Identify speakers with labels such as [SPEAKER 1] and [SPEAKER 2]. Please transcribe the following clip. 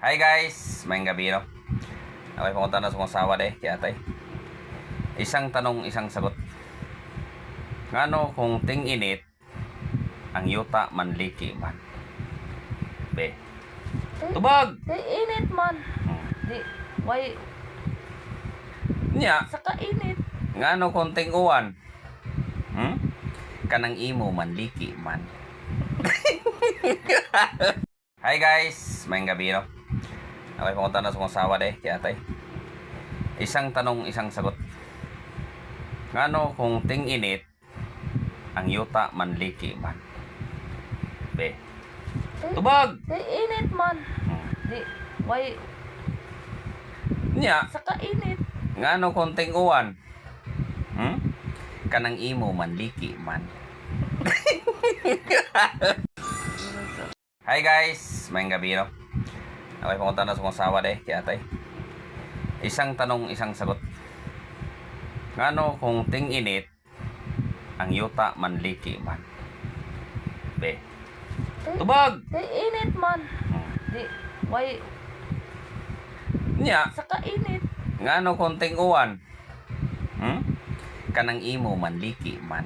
[SPEAKER 1] Hi guys, maayong gabi no. Okay, pumunta na sa kong sawa de, kaya tay. Isang tanong, isang sagot. Ngano kung ting init ang yuta manliki man? Be. Tubag.
[SPEAKER 2] Di init man. Di why
[SPEAKER 1] Nya,
[SPEAKER 2] sa kainit.
[SPEAKER 1] ngano kung ting uwan? Kanang imo manliki man. Hi guys, maayong gabi no. Okay, pumunta na sa kong sawa de, kaya tay. Isang tanong, isang sagot. Ngano kung ting init ang yuta manliki man? Be. Tubag.
[SPEAKER 2] Di init man. Di why
[SPEAKER 1] Nya,
[SPEAKER 2] sa kainit.
[SPEAKER 1] ngano kung ting uwan? Kanang imo manliki man. Hi guys, maayong gabi no. Okay, pumunta na sa kong sawa de, kaya tay. Isang tanong, isang sagot. Ngano kung ting init ang yuta manliki man? Be. Tubag.
[SPEAKER 2] Di init man. Di why
[SPEAKER 1] Nya,
[SPEAKER 2] sa kainit.
[SPEAKER 1] ngano kung ting uwan? Kanang imo manliki man.